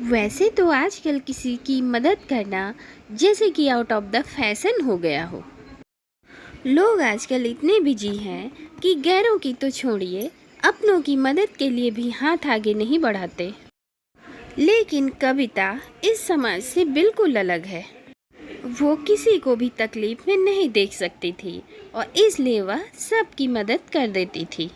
वैसे तो आजकल किसी की मदद करना जैसे कि आउट ऑफ द फैशन हो गया हो। लोग आजकल इतने बिजी हैं कि गैरों की तो छोड़िए, अपनों की मदद के लिए भी हाथ आगे नहीं बढ़ाते। लेकिन कविता इस समाज से बिल्कुल अलग है। वो किसी को भी तकलीफ में नहीं देख सकती थी और इसलिए वह सबकी मदद कर देती थी।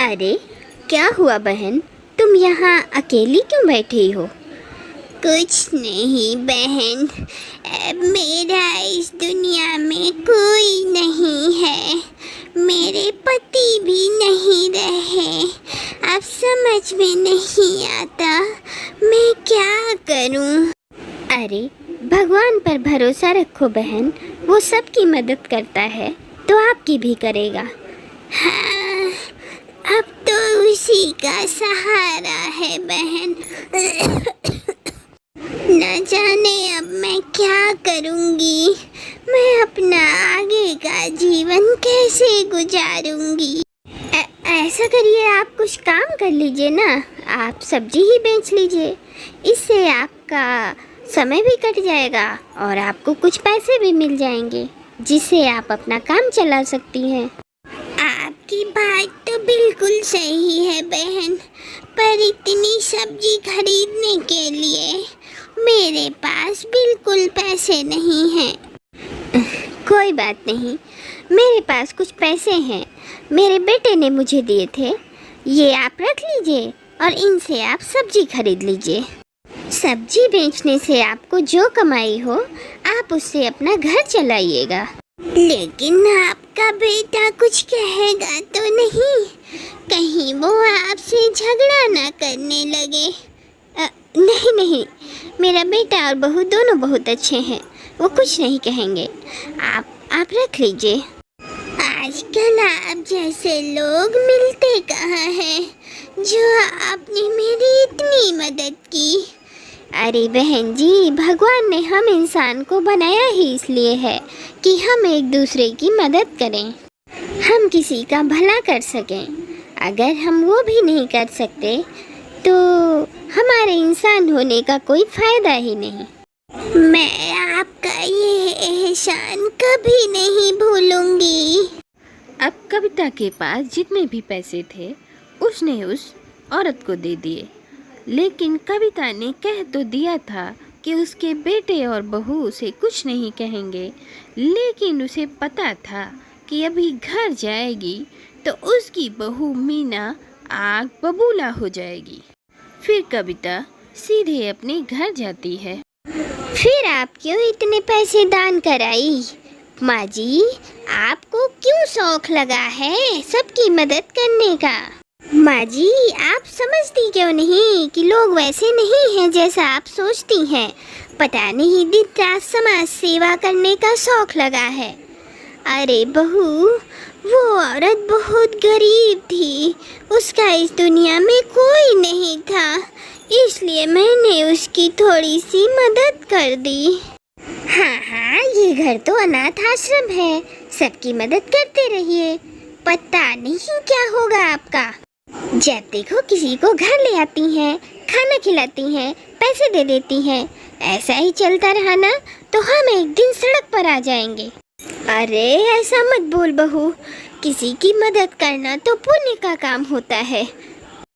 अरे क्या हुआ बहन, तुम यहाँ अकेली क्यों बैठी हो? कुछ नहीं बहन, अब मेरा इस दुनिया में कोई नहीं है, मेरे पति भी नहीं रहे। अब समझ में नहीं आता मैं क्या करूं। अरे भगवान पर भरोसा रखो बहन, वो सबकी मदद करता है तो आपकी भी करेगा। हाँ, अब तो उसी का सहारा है बहन। न जाने अब मैं क्या करूंगी, मैं अपना आगे का जीवन कैसे गुजारूंगी। ऐसा करिए, आप कुछ काम कर लीजिए ना, आप सब्जी ही बेच लीजिए, इससे आपका समय भी कट जाएगा और आपको कुछ पैसे भी मिल जाएंगे जिससे आप अपना काम चला सकती हैं। आपकी बात तो बिल्कुल सही है बहन, पर इतनी सब्जी खरीदने के लिए मेरे पास बिल्कुल पैसे नहीं हैं। कोई बात नहीं, मेरे पास कुछ पैसे हैं, मेरे बेटे ने मुझे दिए थे, ये आप रख लीजिए और इनसे आप सब्जी खरीद लीजिए। सब्जी बेचने से आपको जो कमाई हो आप उससे अपना घर चलाइएगा। लेकिन आपका बेटा कुछ कहेगा तो नहीं, कहीं वो आपसे झगड़ा ना करने लगे। नहीं नहीं, मेरा बेटा और बहू दोनों बहुत अच्छे हैं, वो कुछ नहीं कहेंगे, आप रख लीजिए। आजकल आप जैसे लोग मिलते कहाँ हैं जो आपने मेरी इतनी मदद की। अरे बहन जी, भगवान ने हम इंसान को बनाया ही इसलिए है कि हम एक दूसरे की मदद करें, हम किसी का भला कर सकें। अगर हम वो भी नहीं कर सकते तो हमारे इंसान होने का कोई फ़ायदा ही नहीं। मैं आपका ये एहसान कभी नहीं भूलूंगी। अब कविता के पास जितने भी पैसे थे उसने उस औरत को दे दिए, लेकिन कविता ने कह तो दिया था कि उसके बेटे और बहू उसे कुछ नहीं कहेंगे, लेकिन उसे पता था कि अभी घर जाएगी तो उसकी बहू मीना आग बबूला हो जाएगी। फिर कविता सीधे अपने घर जाती है। फिर आप क्यों इतने पैसे दान कराई? माँ जी, आपको क्यों शौक लगा है सबकी मदद करने का? माँ जी, आप समझती क्यों नहीं कि लोग वैसे नहीं हैं जैसा आप सोचती हैं। पता नहीं दिन रात समाज सेवा करने का शौक लगा है। अरे बहू, वो औरत बहुत गरीब थी, उसका इस दुनिया में कोई नहीं था, इसलिए मैंने उसकी थोड़ी सी मदद कर दी। हाँ, ये घर तो अनाथ आश्रम है, सबकी मदद करते रहिए, पता नहीं क्या होगा आपका। जब देखो किसी को घर ले आती हैं, खाना खिलाती हैं, पैसे दे देती हैं, ऐसा ही चलता रहा ना तो हम एक दिन सड़क पर आ जाएंगे। अरे ऐसा मत बोल बहू, किसी की मदद करना तो पुण्य का काम होता है,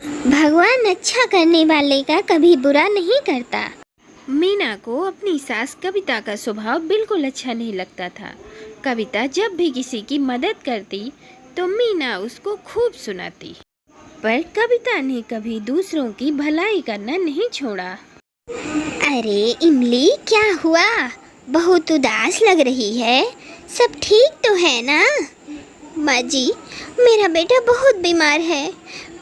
भगवान अच्छा करने वाले का कभी बुरा नहीं करता। मीना को अपनी सास कविता का स्वभाव बिल्कुल अच्छा नहीं लगता था। कविता जब भी किसी की मदद करती तो मीना उसको खूब सुनाती, पर कविता ने कभी दूसरों की भलाई करना नहीं छोड़ा। अरे इमली, क्या हुआ? बहुत उदास लग रही है, सब ठीक तो है ना? माँ जी, मेरा बेटा बहुत बीमार है,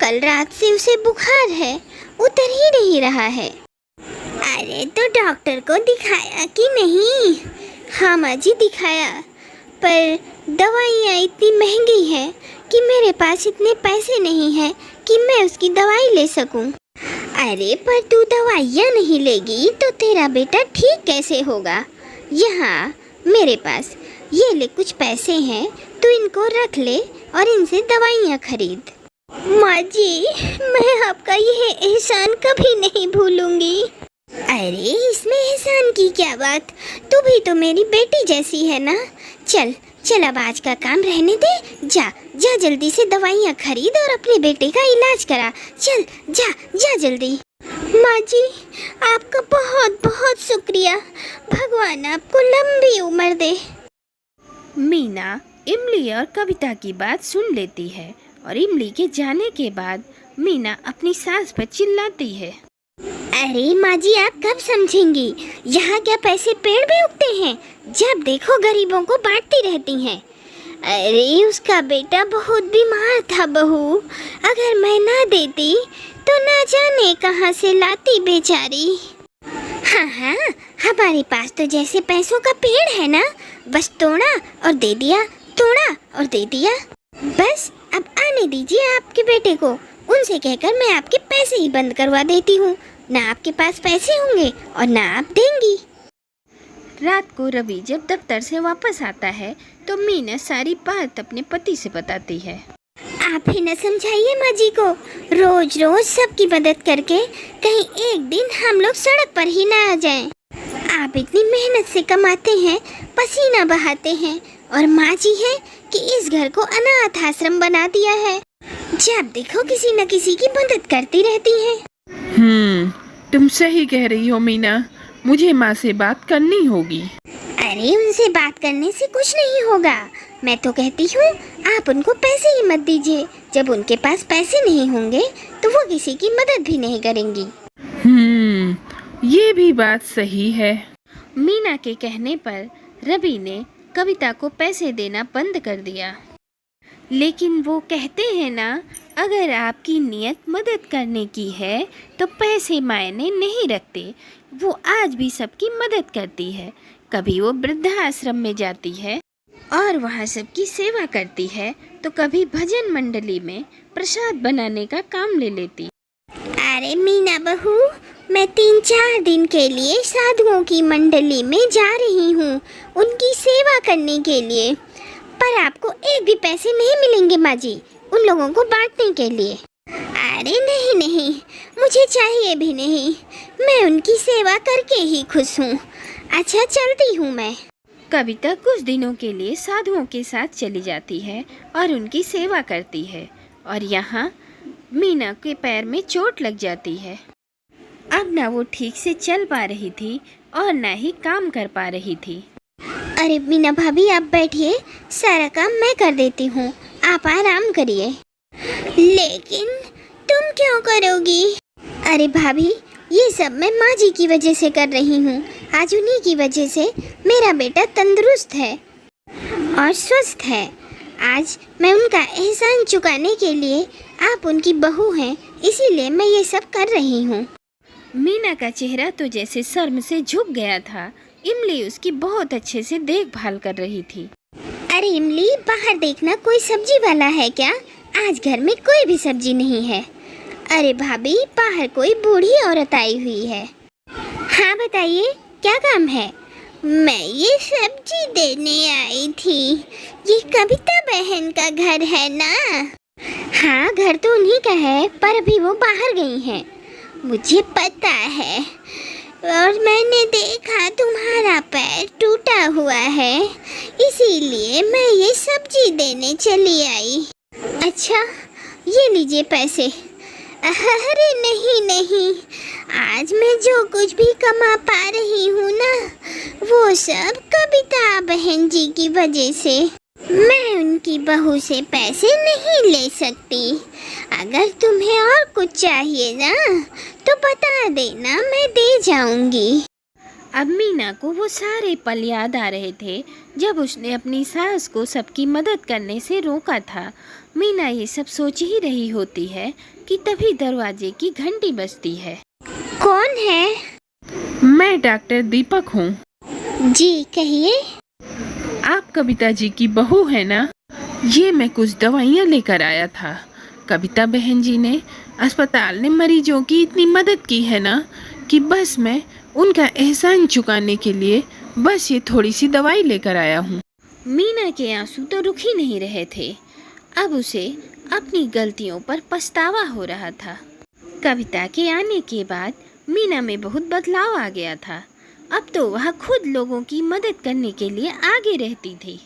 कल रात से उसे बुखार है, उतर ही नहीं रहा है। अरे तो डॉक्टर को दिखाया कि नहीं? हाँ माँ जी, दिखाया, पर दवाइयाँ इतनी महंगी हैं कि मेरे पास इतने पैसे नहीं हैं कि मैं उसकी दवाई ले सकूं। अरे पर तू दवाइयाँ नहीं लेगी तो तेरा बेटा ठीक कैसे होगा? यहाँ मेरे पास ये ले कुछ पैसे हैं, तू इनको रख ले और इनसे दवाइयाँ खरीद। माँ जी, मैं आपका यह एहसान कभी नहीं भूलूंगी। अरे इसमें एहसान की क्या बात, तू भी तो मेरी बेटी जैसी है ना। चल चल, अब आज का काम रहने दे। जा जा जल्दी से दवाइयाँ खरीद और अपने बेटे का इलाज करा। चल जा जा जल्दी। माँ जी, आपका बहुत बहुत शुक्रिया। भगवान आपको लंबी उम्र दे। मीना इमली और कविता की बात सुन लेती है और इमली के जाने के बाद मीना अपनी सास पर चिल्लाती है। अरे माँ जी, आप कब समझेंगी? यहाँ क्या पैसे पेड़ भी उगते हैं? जब देखो गरीबों को बांटती रहती हैं। अरे उसका बेटा बहुत बीमार था बहू, अगर मैं ना देती तो ना जाने कहाँ से लाती बेचारी। हाँ हाँ, हमारे पास तो जैसे पैसों का पेड़ है ना, बस तोड़ा और दे दिया, तोड़ा और दे दिया। बस अब आने दीजिए आपके बेटे को, उनसे कहकर मैं आपके पैसे ही बंद करवा देती हूँ। ना आपके पास पैसे होंगे और ना आप देंगी। रात को रवि जब दफ्तर से वापस आता है तो मीना सारी बात अपने पति से बताती है। आप ही न समझाइए माँ जी को, रोज रोज सबकी मदद करके कहीं एक दिन हम लोग सड़क पर ही ना आ जाएं। आप इतनी मेहनत से कमाते हैं, पसीना बहाते हैं, और माँ जी है कि इस घर को अनाथ आश्रम बना दिया है। जब देखो किसी न किसी की मदद करती रहती हैं। तुम सही कह रही हो मीना, मुझे माँ से बात करनी होगी। अरे उनसे बात करने से कुछ नहीं होगा। मैं तो कहती हूँ आप उनको पैसे ही मत दीजिए। जब उनके पास पैसे नहीं होंगे तो वो किसी की मदद भी नहीं करेंगी। ये भी बात सही है। मीना के कहने पर रवि ने कविता को पैसे देना बंद कर दिया। लेकिन वो कहते हैं ना, अगर आपकी नीयत मदद करने की है तो पैसे मायने नहीं रखते। वो आज भी सबकी मदद करती है। कभी वो वृद्धाश्रम में जाती है और वहाँ सबकी सेवा करती है, तो कभी भजन मंडली में प्रसाद बनाने का काम ले लेती। अरे मीना बहू, मैं 3-4 दिन के लिए साधुओं की मंडली में जा रही हूँ, उनकी सेवा करने के लिए। पर आपको एक भी पैसे नहीं मिलेंगे माँ जी, उन लोगों को बांटने के लिए। अरे नहीं नहीं, मुझे चाहिए भी नहीं, मैं उनकी सेवा करके ही खुश हूँ। अच्छा चलती हूँ मैं। कविता कुछ दिनों के लिए साधुओं के साथ चली जाती है और उनकी सेवा करती है। और यहाँ मीना के पैर में चोट लग जाती है। अब ना वो ठीक से चल पा रही थी और ना ही काम कर पा रही थी। अरे मीना भाभी, आप बैठिए, सारा काम मैं कर देती हूँ, आप आराम करिए। लेकिन तुम क्यों करोगी? अरे भाभी, ये सब मैं माँ जी की वजह से कर रही हूँ। आज उन्हीं की वजह से मेरा बेटा तंदुरुस्त है और स्वस्थ है। आज मैं उनका एहसान चुकाने के लिए, आप उनकी बहू हैं, इसीलिए मैं ये सब कर रही हूँ। मीना का चेहरा तो जैसे शर्म से झुक गया था। इमली उसकी बहुत अच्छे से देखभाल कर रही थी। अरे इमली, बाहर देखना, कोई सब्जी वाला है क्या? आज घर में कोई भी सब्जी नहीं है। अरे भाभी, बाहर कोई बूढ़ी औरत आई हुई है। हाँ बताइए, क्या काम है? मैं ये सब्जी देने आई थी। ये कविता बहन का घर है ना? हाँ, घर तो उन्हीं का है, पर अभी वो बाहर गई हैं। मुझे पता है, और मैंने देखा तुम्हारा पैर टूटा हुआ है, इसीलिए मैं ये सब्जी देने चली आई। अच्छा, ये लीजिए पैसे। अरे नहीं नहीं, आज मैं जो कुछ भी कमा पा रही हूँ ना, वो सब कविता बहन जी की वजह से। मैं उनकी बहू से पैसे नहीं ले सकती। अगर तुम्हें और कुछ चाहिए ना तो बता देना, मैं दे जाऊंगी। अब मीना को वो सारे पल याद आ रहे थे जब उसने अपनी सास को सबकी मदद करने से रोका था। मीना ये सब सोच ही रही होती है कि तभी दरवाजे की घंटी बजती है। कौन है? मैं डॉक्टर दीपक हूँ। जी कहिए। आप कविता जी की बहू है ना? ये मैं कुछ दवाइयाँ लेकर आया था। कविता बहन जी ने अस्पताल ने मरीजों की इतनी मदद की है ना कि बस मैं उनका एहसान चुकाने के लिए बस ये थोड़ी सी दवाई लेकर आया हूँ। मीना के आंसू तो रुक ही नहीं रहे थे। अब उसे अपनी गलतियों पर पछतावा हो रहा था। कविता के आने के बाद मीना में बहुत बदलाव आ गया था। अब तो वह खुद लोगों की मदद करने के लिए आगे रहती थी।